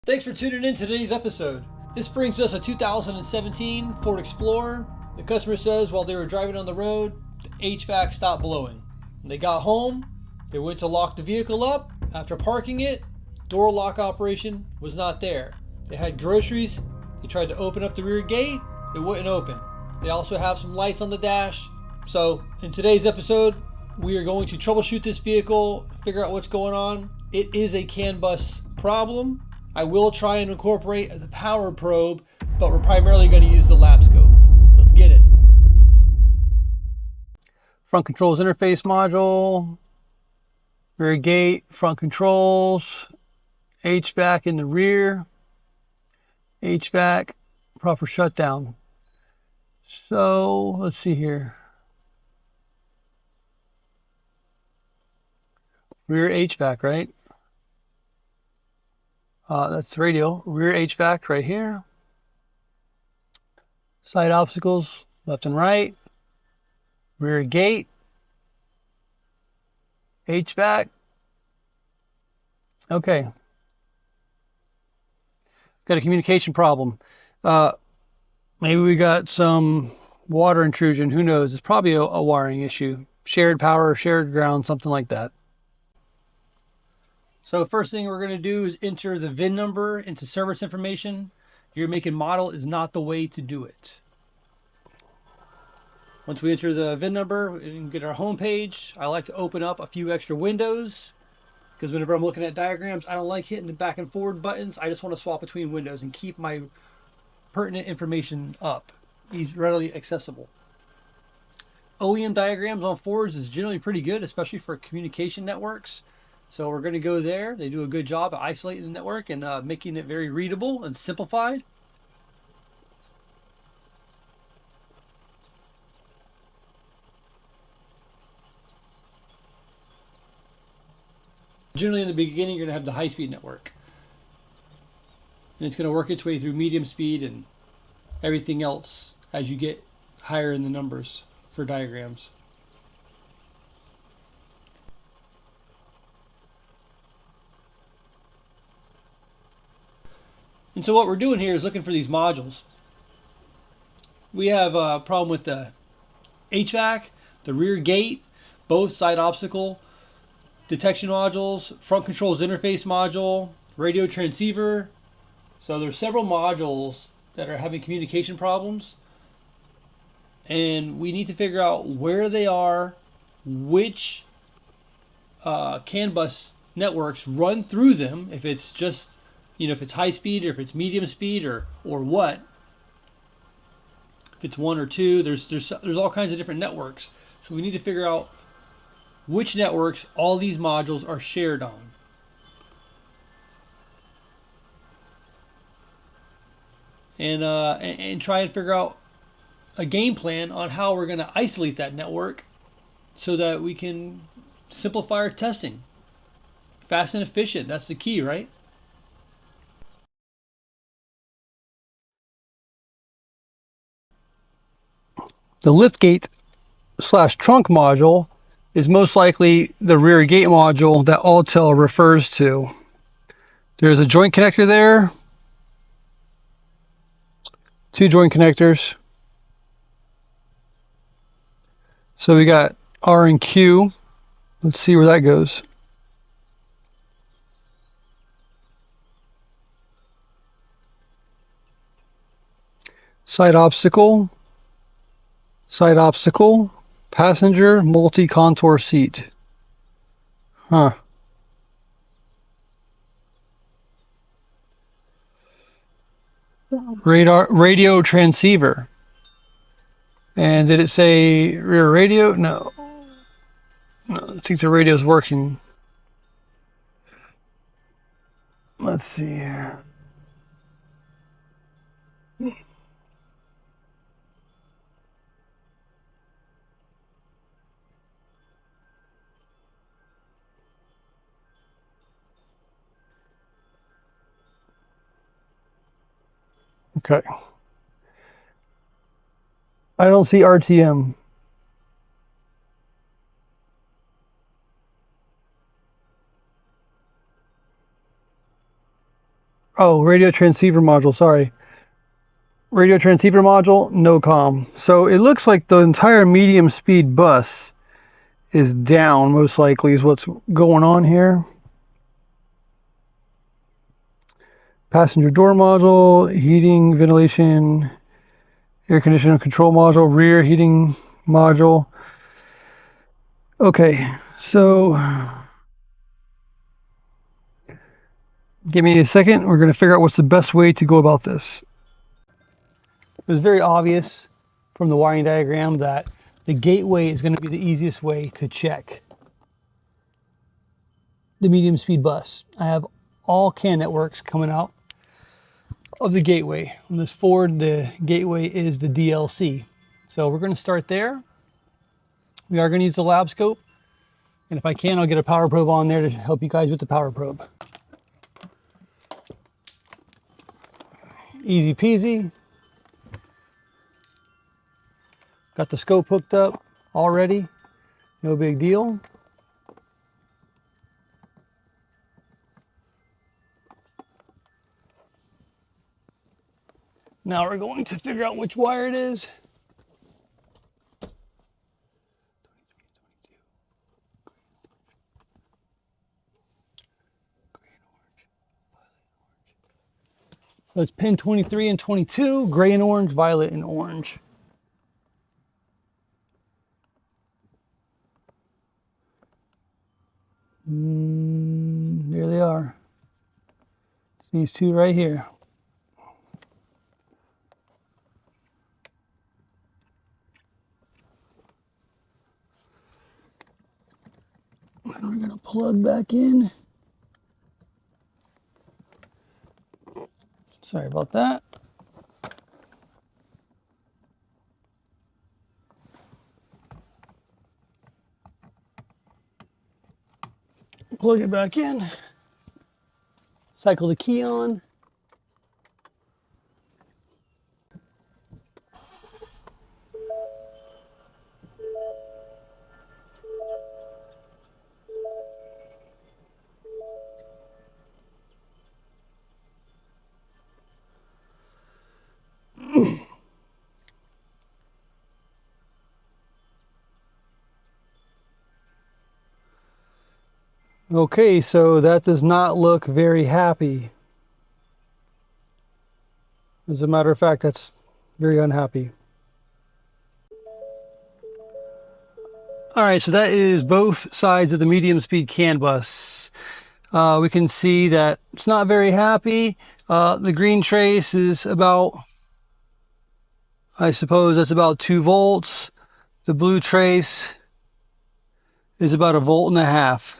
Thanks for tuning in to today's episode. This brings us a 2017 Ford Explorer. The customer says while they were driving on the road, the HVAC stopped blowing. When they got home, they went to lock the vehicle up. After parking it, door lock operation was not there. They had groceries. They tried to open up the rear gate. It wouldn't open. They also have some lights on the dash. So in today's episode, we are going to troubleshoot this vehicle, figure out what's going on. It is a CAN bus problem. I will try and incorporate the power probe, but we're primarily going to use the lap scope. Let's get it. Front controls interface module, rear gate, front controls, HVAC in the rear, HVAC, proper shutdown. So let's see here. Rear HVAC, right? That's the radio. Rear HVAC right here. Side obstacles, left and right. Rear gate. HVAC. Okay. Got a communication problem. Maybe we got some water intrusion. Who knows? It's probably a wiring issue. Shared power, shared ground, something like that. So first thing we're going to do is enter the VIN number into service information. Your make and model is not the way to do it. Once we enter the VIN number and get our home page, I like to open up a few extra windows because whenever I'm looking at diagrams, I don't like hitting the back and forward buttons. I just want to swap between windows and keep my pertinent information up. It's readily accessible. OEM diagrams on Fords is generally pretty good, especially for communication networks. So we're going to go there. They do a good job of isolating the network and making it very readable and simplified. Generally in the beginning, you're going to have the high-speed network. And it's going to work its way through medium speed and everything else as you get higher in the numbers for diagrams. And so what we're doing here is looking for these modules. We have a problem with the HVAC, the rear gate, both side obstacle detection modules, front controls interface module, radio transceiver. So there's several modules that are having communication problems. And we need to figure out where they are, which CAN bus networks run through them, if it's just, if it's high speed or if it's medium speed or what. If it's one or two, there's all kinds of different networks. So we need to figure out which networks all these modules are shared on. And try and figure out a game plan on how we're going to isolate that network so that we can simplify our testing. Fast and efficient, that's the key, right? The liftgate / trunk module is most likely the rear gate module that Autel refers to. There's a joint connector there. 2 joint connectors. So we got R and Q. Let's see where that goes. Side obstacle, passenger, multi-contour seat. Radio transceiver. And did it say rear radio? No. I think the radio's working. Let's see here. Okay. I don't see RTM. Oh, radio transceiver module, sorry. Radio transceiver module, no comm. So it looks like the entire medium speed bus is down, most likely, is what's going on here. Passenger door module, heating, ventilation, air conditioning control module, rear heating module. Okay, so give me a second. We're going to figure out what's the best way to go about this. It was very obvious from the wiring diagram that the gateway is going to be the easiest way to check the medium speed bus. I have all CAN networks coming out of the gateway. On this Ford, the gateway is the DLC. So we're going to start there. We are going to use the lab scope. And if I can, I'll get a power probe on there to help you guys with the power probe. Easy peasy. Got the scope hooked up already. No big deal. Now we're going to figure out which wire it is. So it's pin 23 and 22, gray and orange, violet and orange. There they are. It's these two right here. And we're gonna plug back in. Sorry about that. Plug it back in. Cycle the key on. Okay, so that does not look very happy. As a matter of fact, that's very unhappy. All right, so that is both sides of the medium speed CAN bus. We can see that it's not very happy. The green trace is about, I suppose that's about 2 volts. The blue trace is about 1.5 volts.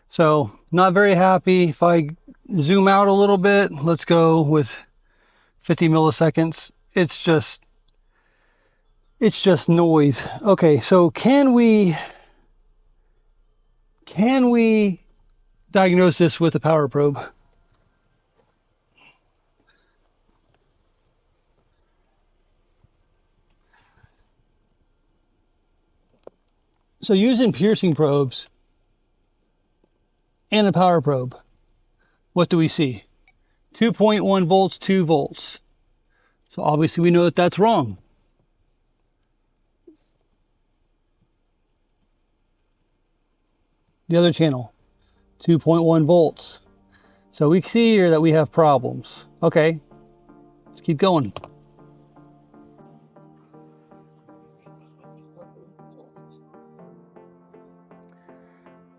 So not very happy. If I zoom out a little bit, let's go with 50 milliseconds. It's just noise. Okay, so can we diagnose this with a power probe? So using piercing probes and a power probe, what do we see? 2.1 volts, 2 volts. So obviously we know that that's wrong. The other channel, 2.1 volts. So we see here that we have problems. Okay, let's keep going.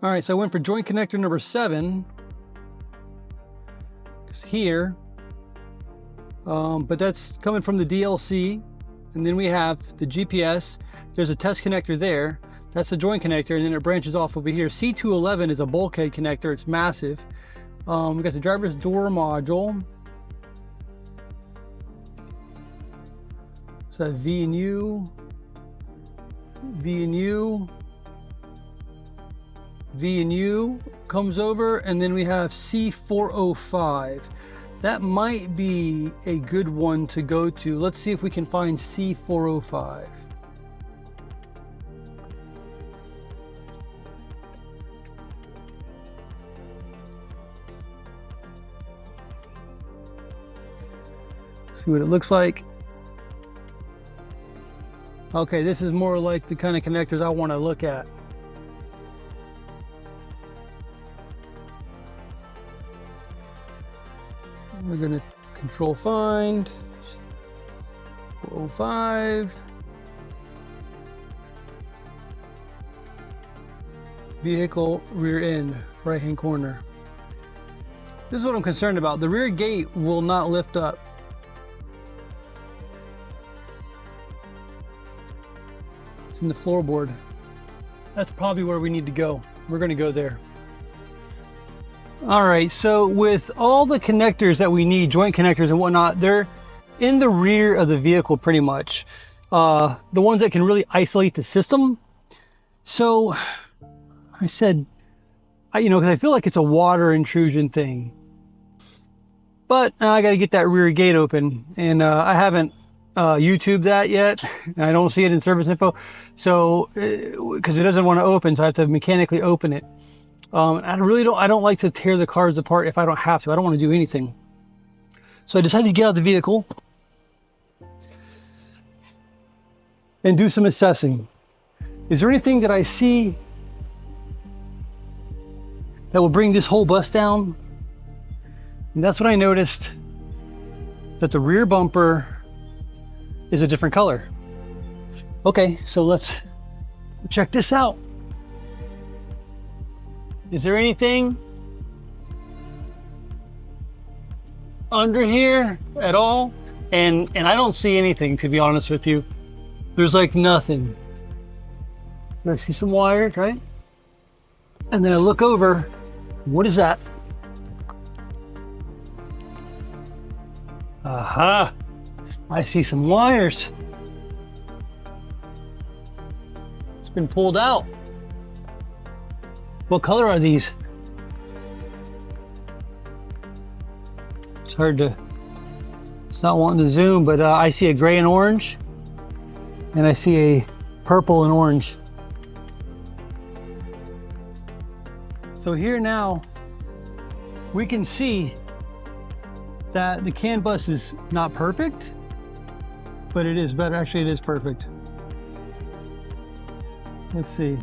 All right, so I went for joint connector number 7. It's here, but that's coming from the DLC. And then we have the GPS. There's a test connector there. That's the joint connector, and then it branches off over here. C211 is a bulkhead connector. It's massive. We got the driver's door module. So V and U, V and U, V and U comes over, and then we have C405. That might be a good one to go to. Let's see if we can find C405. See what it looks like. Okay, this is more like the kind of connectors I want to look at. We're gonna control find 405. Vehicle rear end, right hand corner. This is what I'm concerned about. The rear gate will not lift up. It's in the floorboard. That's probably where we need to go. We're gonna go there. All right, so with all the connectors that we need, joint connectors and whatnot, they're in the rear of the vehicle pretty much. The ones that can really isolate the system. So I said, because I feel like it's a water intrusion thing. But I got to get that rear gate open, and I haven't YouTubed that yet. I don't see it in service info, so because it doesn't want to open, so I have to mechanically open it. I don't like to tear the cars apart if I don't have to. I don't want to do anything. So I decided to get out of the vehicle and do some assessing. Is there anything that I see that will bring this whole bus down? And that's when I noticed that the rear bumper is a different color. Okay, so let's check this out. Is there anything under here at all? And I don't see anything, to be honest with you. There's like nothing. I see some wires, right? And then I look over. What is that? Aha! I see some wires. It's been pulled out. What color are these? It's not wanting to zoom, but I see a gray and orange, and I see a purple and orange. So here now, we can see that the CAN bus is not perfect, but it is better. Actually, it is perfect. Let's see.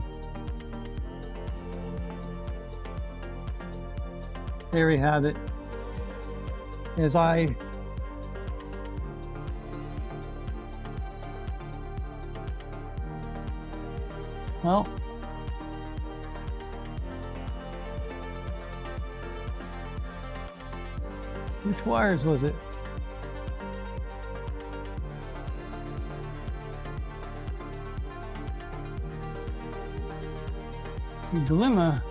There we have it. Well, which wires was it? The dilemma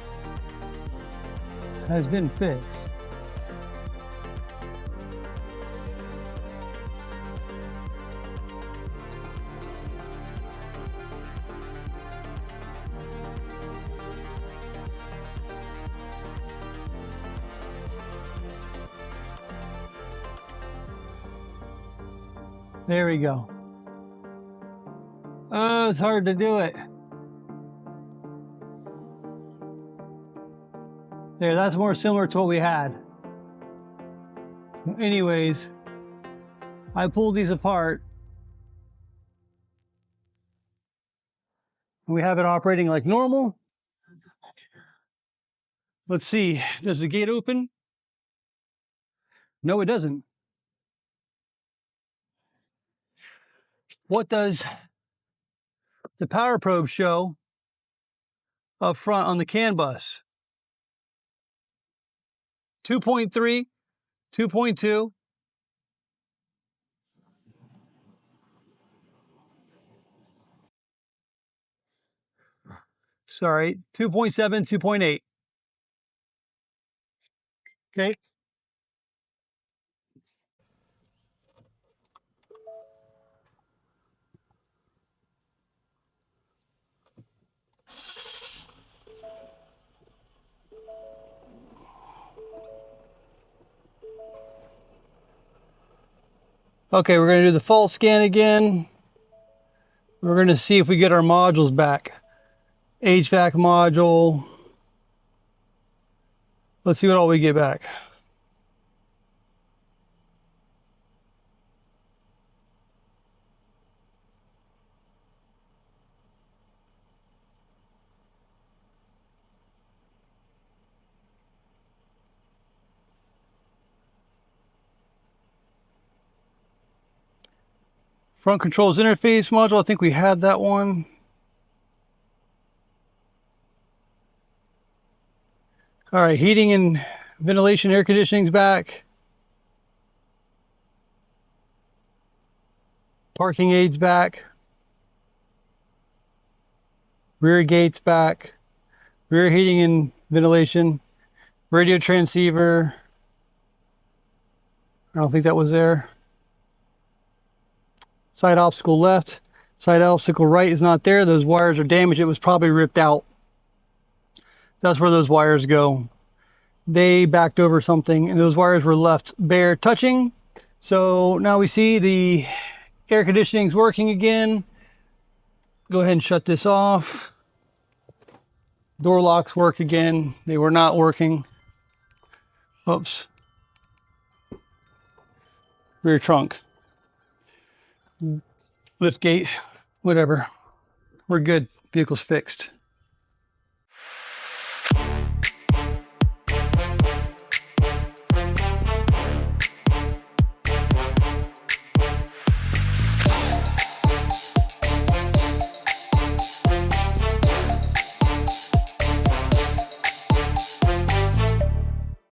has been fixed. There we go. Oh, it's hard to do it. There, that's more similar to what we had. So anyways, I pulled these apart. We have it operating like normal. Let's see, does the gate open? No, it doesn't. What does the power probe show up front on the CAN bus? 2.3, 2.2. Sorry, 2.7, 2.8. Okay. Okay, we're going to do the fault scan again. We're going to see if we get our modules back. HVAC module. Let's see what all we get back. Front controls interface module, I think we had that one. All right, heating and ventilation, air conditioning's back. Parking aids back. Rear gates back. Rear heating and ventilation. Radio transceiver. I don't think that was there. Side obstacle left. Side obstacle right is not there. Those wires are damaged. It was probably ripped out. That's where those wires go. They backed over something and those wires were left bare touching. So now we see the air conditioning is working again. Go ahead and shut this off. Door locks work again. They were not working. Oops. Rear trunk. Lift gate. Whatever. We're good. Vehicle's fixed.